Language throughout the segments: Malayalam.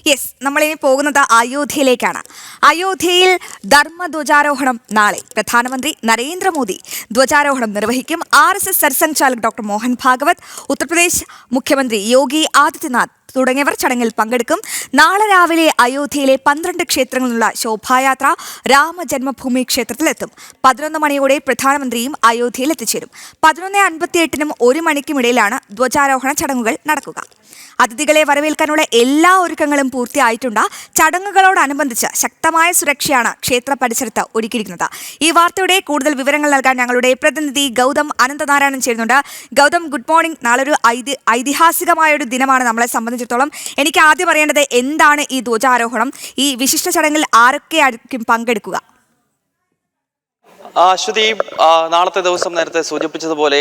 യെസ്, നമ്മളിനി പോകുന്നത് അയോധ്യയിലേക്കാണ്. അയോധ്യയിൽ ധർമ്മധ്വജാരോഹണം നാളെ. പ്രധാനമന്ത്രി നരേന്ദ്രമോദി ധ്വജാരോഹണം നിർവഹിക്കും. RSS സർസംഘചാലക് ഡോക്ടർ മോഹൻ ഭാഗവത്, ഉത്തർപ്രദേശ് മുഖ്യമന്ത്രി യോഗി ആദിത്യനാഥ് തുടങ്ങിയവർ ചടങ്ങിൽ പങ്കെടുക്കും. നാളെ രാവിലെ അയോധ്യയിലെ 12 ക്ഷേത്രങ്ങളിലുള്ള ശോഭായാത്ര രാമജന്മഭൂമി ക്ഷേത്രത്തിലെത്തും. 11 മണിയോടെ പ്രധാനമന്ത്രിയും അയോധ്യയിൽ എത്തിച്ചേരും. 11:58-നും 1 മണിക്കുമിടയിലാണ് ധ്വജാരോഹണ ചടങ്ങുകൾ നടക്കുക. അതിഥികളെ വരവേൽക്കാനുള്ള എല്ലാ ഒരുക്കങ്ങളും പൂർത്തിയായിട്ടുണ്ട്. ചടങ്ങുകളോടനുബന്ധിച്ച് ശക്തമായ സുരക്ഷയാണ് ക്ഷേത്ര പരിസരത്ത് ഒരുക്കിയിരിക്കുന്നത്. ഈ വാർത്തയുടെ കൂടുതൽ വിവരങ്ങൾ നൽകാൻ ഞങ്ങളുടെ പ്രതിനിധി ഗൗതം അനന്തനാരായണൻ ചേരുന്നുണ്ട്. Gautam, good morning. നാളെ ഒരു ഐതിഹാസികമായ ഒരു ദിനമാണ് നമ്മളെ സംബന്ധിച്ചിടത്തോളം. എനിക്ക് ആദ്യം അറിയേണ്ടത് എന്താണ് ഈ ധ്വജാരോഹണം? ഈ വിശിഷ്ട ചടങ്ങിൽ ആരൊക്കെയായിരിക്കും പങ്കെടുക്കുക? അശ്വതി, നാളത്തെ ദിവസം നേരത്തെ സൂചിപ്പിച്ചതുപോലെ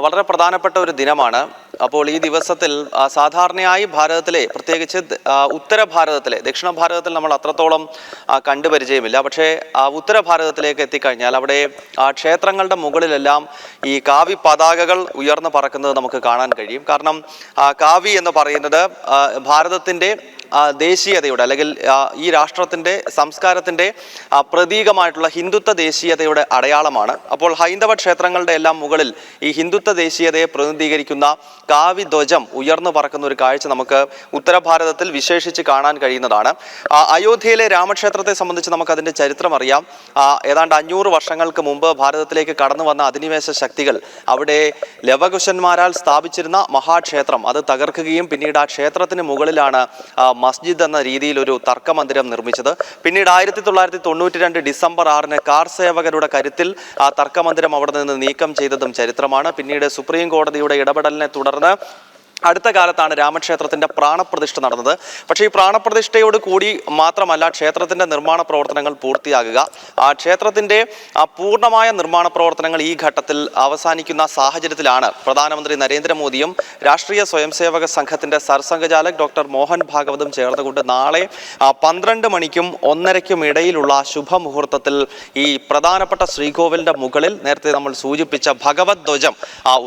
വളരെ പ്രധാനപ്പെട്ട ഒരു ദിനമാണ്. അപ്പോൾ ഈ ദിവസത്തിൽ സാധാരണയായി ഭാരതത്തിലെ, പ്രത്യേകിച്ച് ഉത്തര ഭാരതത്തിലെ, ദക്ഷിണ ഭാരതത്തിൽ നമ്മൾ അത്രത്തോളം കണ്ടുപരിചയമില്ല. പക്ഷേ ഉത്തര ഭാരതത്തിലേക്ക് എത്തിക്കഴിഞ്ഞാൽ അവിടെ ക്ഷേത്രങ്ങളുടെ മുകളിലെല്ലാം ഈ കാവി പതാകകൾ ഉയർന്നു പറക്കുന്നത് നമുക്ക് കാണാൻ കഴിയും. കാരണം കാവി എന്ന് പറയുന്നത് ഭാരതത്തിൻ്റെ ദേശീയതയുടെ, അല്ലെങ്കിൽ ഈ രാഷ്ട്രത്തിൻ്റെ സംസ്കാരത്തിൻ്റെ പ്രതീകമായിട്ടുള്ള ഹിന്ദുത്വ ദേശീയതയുടെ അടയാളമാണ്. അപ്പോൾ ഹൈന്ദവ ക്ഷേത്രങ്ങളുടെ എല്ലാം മുകളിൽ ഈ ഹിന്ദുത്വ ദേശീയതയെ പ്രതിനിധീകരിക്കുന്ന കാവി ധ്വജം ഉയർന്നു പറക്കുന്ന ഒരു കാഴ്ച നമുക്ക് ഉത്തരഭാരതത്തിൽ വിശേഷിച്ച് കാണാൻ കഴിയുന്നതാണ്. അയോധ്യയിലെ രാമക്ഷേത്രത്തെ സംബന്ധിച്ച് നമുക്ക് അതിൻ്റെ ചരിത്രം അറിയാം. ഏതാണ്ട് 500 വർഷങ്ങൾക്ക് മുമ്പ് ഭാരതത്തിലേക്ക് കടന്നു വന്ന അധിനിവേശ ശക്തികൾ അവിടെ ലവകുശന്മാരാൽ സ്ഥാപിച്ചിരുന്ന മഹാക്ഷേത്രം അത് തകർക്കുകയും പിന്നീട് ആ ക്ഷേത്രത്തിന് മുകളിലാണ് മസ്ജിദ് എന്ന രീതിയിൽ ഒരു തർക്കമന്ദിരം നിർമ്മിച്ചത്. പിന്നീട് 1992 ഡിസംബർ 6-ന് കാർ സേവകരുടെ കരുത്തിൽ ആ തർക്കമന്ദിരം അവിടെ നിന്ന് നീക്കം ചെയ്തതും ചരിത്രമാണ്. പിന്നീട് സുപ്രീം കോടതിയുടെ ഇടപെടലിനെ തുടർന്ന് അടുത്ത കാലത്താണ് രാമക്ഷേത്രത്തിൻ്റെ പ്രാണപ്രതിഷ്ഠ നടന്നത്. പക്ഷേ ഈ പ്രാണപ്രതിഷ്ഠയോട് കൂടി മാത്രമല്ല ക്ഷേത്രത്തിൻ്റെ നിർമ്മാണ പ്രവർത്തനങ്ങൾ പൂർത്തിയാകുക. ആ ക്ഷേത്രത്തിൻ്റെ പൂർണ്ണമായ നിർമ്മാണ പ്രവർത്തനങ്ങൾ ഈ ഘട്ടത്തിൽ അവസാനിക്കുന്ന സാഹചര്യത്തിലാണ് പ്രധാനമന്ത്രി നരേന്ദ്രമോദിയും രാഷ്ട്രീയ സ്വയംസേവക സംഘത്തിൻ്റെ സർസംഘചാലക് ഡോക്ടർ മോഹൻ ഭാഗവതും ചേർന്നുകൊണ്ട് നാളെ 12 മണിക്കും 1:30-നും ഇടയിലുള്ള ശുഭമുഹൂർത്തത്തിൽ ഈ പ്രധാനപ്പെട്ട ശ്രീകോവിലിൻ്റെ മുകളിൽ നേരത്തെ നമ്മൾ സൂചിപ്പിച്ച ഭഗവത് ധ്വജം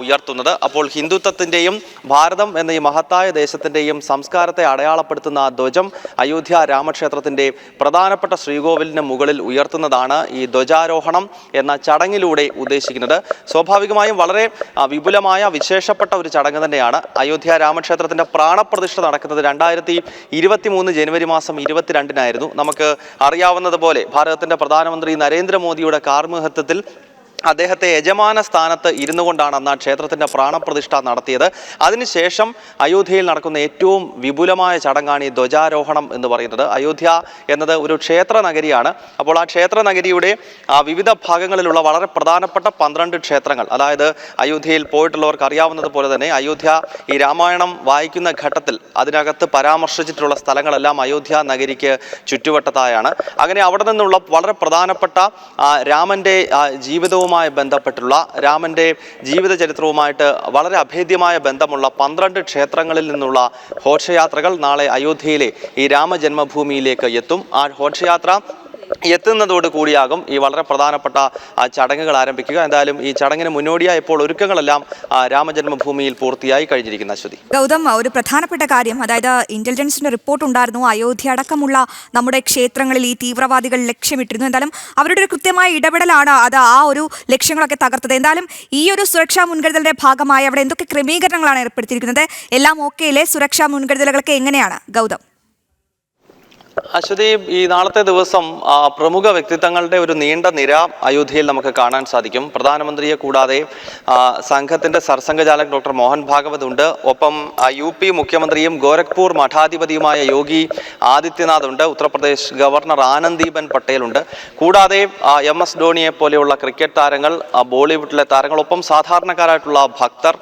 ഉയർത്തുന്നത്. അപ്പോൾ ഹിന്ദുത്വത്തിൻ്റെയും ഭാരതം എന്ന ഈ മഹത്തായ ദേശത്തിൻ്റെയും സംസ്കാരത്തെ അടയാളപ്പെടുത്തുന്ന ആ ധ്വജം അയോധ്യ രാമക്ഷേത്രത്തിൻ്റെ പ്രധാനപ്പെട്ട ശ്രീകോവിലിന് മുകളിൽ ഉയർത്തുന്നതാണ് ഈ ധ്വജാരോഹണം എന്ന ചടങ്ങിലൂടെ ഉദ്ദേശിക്കുന്നത്. സ്വാഭാവികമായും വളരെ വിപുലമായ വിശേഷപ്പെട്ട ഒരു ചടങ്ങ് തന്നെയാണ്. അയോധ്യ രാമക്ഷേത്രത്തിൻ്റെ പ്രാണപ്രതിഷ്ഠ നടക്കുന്നത് 2023 ജനുവരി മാസം 22-നായിരുന്നു. നമുക്ക് അറിയാവുന്നതുപോലെ ഭാരതത്തിൻ്റെ പ്രധാനമന്ത്രി നരേന്ദ്രമോദിയുടെ കാർമ്മികത്വത്തിൽ അദ്ദേഹത്തെ യജമാന സ്ഥാനത്ത് ഇരുന്നു കൊണ്ടാണ് അന്ന് ആ ക്ഷേത്രത്തിൻ്റെ പ്രാണപ്രതിഷ്ഠ നടത്തിയത്. അതിനുശേഷം അയോധ്യയിൽ നടക്കുന്ന ഏറ്റവും വിപുലമായ ചടങ്ങാണ് ഈ ധ്വജാരോഹണം എന്ന് പറയുന്നത്. അയോധ്യ എന്നത് ഒരു ക്ഷേത്ര നഗരിയാണ്. അപ്പോൾ ആ ക്ഷേത്ര നഗരിയുടെ വിവിധ ഭാഗങ്ങളിലുള്ള വളരെ പ്രധാനപ്പെട്ട 12 ക്ഷേത്രങ്ങൾ, അതായത് അയോധ്യയിൽ പോയിട്ടുള്ളവർക്ക് അറിയാവുന്നതുപോലെ തന്നെ അയോധ്യ ഈ രാമായണം വായിക്കുന്ന ഘട്ടത്തിൽ അതിനകത്ത് പരാമർശിച്ചിട്ടുള്ള സ്ഥലങ്ങളെല്ലാം അയോധ്യ നഗരിക്ക് ചുറ്റുവട്ടത്തായാണ്. അങ്ങനെ അവിടെ നിന്നുള്ള വളരെ പ്രധാനപ്പെട്ട രാമൻ്റെ ജീവിതവും ബന്ധപ്പെട്ടുള്ള രാമന്റെ ജീവിത ചരിത്രവുമായിട്ട് വളരെ അഭേദ്യമായ ബന്ധമുള്ള 12 ക്ഷേത്രങ്ങളിൽ നിന്നുള്ള ഘോഷയാത്രകൾ നാളെ അയോധ്യയിലെ ഈ രാമജന്മഭൂമിയിലേക്ക് എത്തും. ആ ഘോഷയാത്ര എത്തുന്നതോട് കൂടിയാകും ഈ വളരെ പ്രധാനപ്പെട്ട ചടങ്ങുകൾ ആരംഭിക്കുക. എന്തായാലും ഈ ചടങ്ങിന് മുന്നോടിയായി ഇപ്പോൾ ഒരുക്കങ്ങളെല്ലാം രാമജന്മഭൂമിയിൽ പൂർത്തിയായി കഴിഞ്ഞിരിക്കുന്ന അശ്വതി. ഗൗതം, ഒരു പ്രധാനപ്പെട്ട കാര്യം, അതായത് ഇന്റലിജൻസിന്റെ റിപ്പോർട്ട് ഉണ്ടായിരുന്നു അയോധ്യ അടക്കമുള്ള നമ്മുടെ ക്ഷേത്രങ്ങളിൽ ഈ തീവ്രവാദികൾ ലക്ഷ്യമിട്ടിരുന്നു. എന്തായാലും അവരുടെ ഒരു കൃത്യമായ ഇടപെടലാണ് അത് ആ ഒരു ലക്ഷ്യങ്ങളൊക്കെ തകർത്തത്. എന്തായാലും ഈ ഒരു സുരക്ഷാ മുൻകരുതലിന്റെ ഭാഗമായി അവിടെ എന്തൊക്കെ ക്രമീകരണങ്ങളാണ് ഏർപ്പെടുത്തിയിരിക്കുന്നത്? എല്ലാം ഓക്കെയില്ലേ? സുരക്ഷാ മുൻകരുതലുകളൊക്കെ എങ്ങനെയാണ് ഗൗതം? അശ്വതി, ഈ നാളത്തെ ദിവസം പ്രമുഖ വ്യക്തിത്വങ്ങളുടെ ഒരു നീണ്ട നിര അയോധ്യയിൽ നമുക്ക് കാണാൻ സാധിക്കും. പ്രധാനമന്ത്രിയെ കൂടാതെ സംഘത്തിൻ്റെ സർസംഘചാലക് ഡോക്ടർ മോഹൻ ഭാഗവത് ഉണ്ട്. ഒപ്പം UP മുഖ്യമന്ത്രിയും ഗോരഖ്പൂർ മഠാധിപതിയുമായ യോഗി ആദിത്യനാഥ് ഉണ്ട്. ഉത്തർപ്രദേശ് ഗവർണർ ആനന്ദീബൻ പട്ടേൽ ഉണ്ട്. കൂടാതെ MS ധോണിയെ പോലെയുള്ള ക്രിക്കറ്റ് താരങ്ങൾ, ബോളിവുഡിലെ താരങ്ങൾ, ഒപ്പം സാധാരണക്കാരായിട്ടുള്ള ഭക്തർ,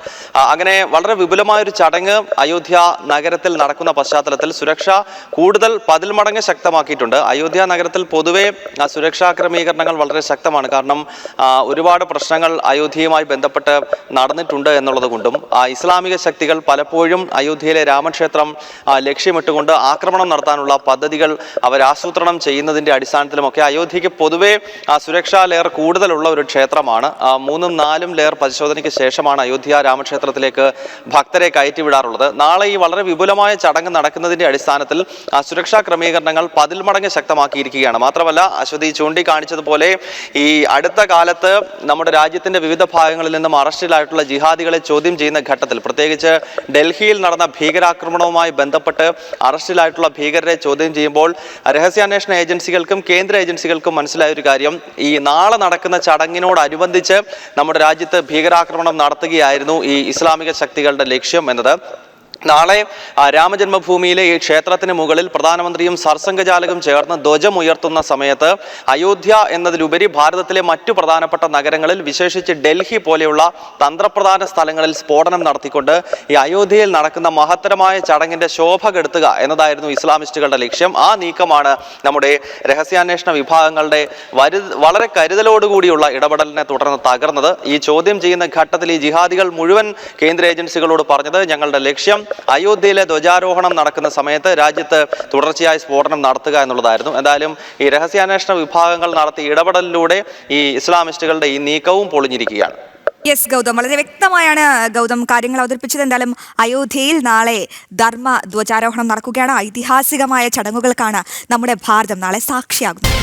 അങ്ങനെ വളരെ വിപുലമായൊരു ചടങ്ങ് അയോധ്യ നഗരത്തിൽ നടക്കുന്ന പശ്ചാത്തലത്തിൽ സുരക്ഷ കൂടുതൽ 10 മടങ്ങ് മടങ്ങ് ശക്തമാക്കിയിട്ടുണ്ട്. അയോധ്യ നഗരത്തിൽ പൊതുവെ സുരക്ഷാ ക്രമീകരണങ്ങൾ വളരെ ശക്തമാണ്. കാരണം ഒരുപാട് പ്രശ്നങ്ങൾ അയോധ്യയുമായി ബന്ധപ്പെട്ട് നടന്നിട്ടുണ്ട് എന്നുള്ളത് കൊണ്ടും ഇസ്ലാമിക ശക്തികൾ പലപ്പോഴും അയോധ്യയിലെ രാമക്ഷേത്രം ലക്ഷ്യമിട്ടുകൊണ്ട് ആക്രമണം നടത്താനുള്ള പദ്ധതികൾ അവർ ആസൂത്രണം ചെയ്യുന്നതിന്റെ അടിസ്ഥാനത്തിലുമൊക്കെ അയോധ്യയ്ക്ക് പൊതുവെ സുരക്ഷാ ലെയർ കൂടുതലുള്ള ഒരു ക്ഷേത്രമാണ്. 3-4 ലെയർ പരിശോധനയ്ക്ക് ശേഷമാണ് അയോധ്യ രാമക്ഷേത്രത്തിലേക്ക് ഭക്തരെ കയറ്റിവിടാറുള്ളത്. നാളെ ഈ വളരെ വിപുലമായ ചടങ്ങ് നടക്കുന്നതിന്റെ അടിസ്ഥാനത്തിൽ സുരക്ഷാ ക്രമീകരണങ്ങൾ 10 മടങ്ങ് ശക്തമാക്കിയിരിക്കുകയാണ്. മാത്രമല്ല അശ്വതി ചൂണ്ടിക്കാണിച്ചതുപോലെ ഈ അടുത്ത കാലത്ത് നമ്മുടെ രാജ്യത്തിന്റെ വിവിധ ഭാഗങ്ങളിൽ നിന്നും അറസ്റ്റിലായിട്ടുള്ള ജിഹാദികളെ ചോദ്യം ചെയ്യുന്ന ഘട്ടത്തിൽ, പ്രത്യേകിച്ച് ഡൽഹിയിൽ നടന്ന ഭീകരാക്രമണവുമായി ബന്ധപ്പെട്ട് അറസ്റ്റിലായിട്ടുള്ള ഭീകരരെ ചോദ്യം ചെയ്യുമ്പോൾ രഹസ്യാന്വേഷണ ഏജൻസികൾക്കും കേന്ദ്ര ഏജൻസികൾക്കും മനസ്സിലായ ഒരു കാര്യം, ഈ നാളെ നടക്കുന്ന ചടങ്ങിനോടനുബന്ധിച്ച് നമ്മുടെ രാജ്യത്ത് ഭീകരാക്രമണം നടത്തുകയായിരുന്നു ഈ ഇസ്ലാമിക ശക്തികളുടെ ലക്ഷ്യം എന്നത്. നാളെ രാമജന്മഭൂമിയിലെ ഈ ക്ഷേത്രത്തിന് മുകളിൽ പ്രധാനമന്ത്രിയും സർസംഘചാലകും ചേർന്ന് ധ്വജം ഉയർത്തുന്ന സമയത്ത് അയോധ്യ എന്നതിലുപരി ഭാരതത്തിലെ മറ്റു പ്രധാനപ്പെട്ട നഗരങ്ങളിൽ, വിശേഷിച്ച് ഡൽഹി പോലെയുള്ള തന്ത്രപ്രധാന സ്ഥലങ്ങളിൽ സ്ഫോടനം നടത്തിക്കൊണ്ട് ഈ അയോധ്യയിൽ നടക്കുന്ന മഹത്തരമായ ചടങ്ങിന്റെ ശോഭ കെടുത്തുക എന്നതായിരുന്നു ഇസ്ലാമിസ്റ്റുകളുടെ ലക്ഷ്യം. ആ നീക്കമാണ് നമ്മുടെ രഹസ്യാന്വേഷണ വിഭാഗങ്ങളുടെ വളരെ കരുതലോടുകൂടിയുള്ള ഇടപെടലിനെ തുടർന്ന് തകർന്നത്. ഈ ചോദ്യം ചെയ്യുന്ന ഘട്ടത്തിൽ ഈ ജിഹാദികൾ മുഴുവൻ കേന്ദ്ര ഏജൻസികളോട് പറഞ്ഞത്, ഞങ്ങളുടെ ലക്ഷ്യം അയോധ്യയിലെ ധ്വജാരോഹണം നടക്കുന്ന സമയത്ത് രാജ്യത്ത് തുടർച്ചയായി സ്ഫോടനം നടത്തുക എന്നുള്ളതായിരുന്നു. എന്തായാലും ഈ രഹസ്യാന്വേഷണ വിഭാഗങ്ങൾ നടത്തിയ ഇടപെടലിലൂടെ ഈ ഇസ്ലാമിസ്റ്റുകളുടെ ഈ നീക്കവും പൊളിഞ്ഞിരിക്കുകയാണ്. യെസ് ഗൗതം, വളരെ വ്യക്തമായാണ് ഗൗതം കാര്യങ്ങൾ അവതരിപ്പിച്ചത്. എന്തായാലും അയോധ്യയിൽ നാളെ ധർമ്മ ധ്വജാരോഹണം നടക്കുകയാണ്. ഐതിഹാസികമായ ചടങ്ങുകൾക്കാണ് നമ്മുടെ ഭാരതം നാളെ സാക്ഷിയാകുന്നത്.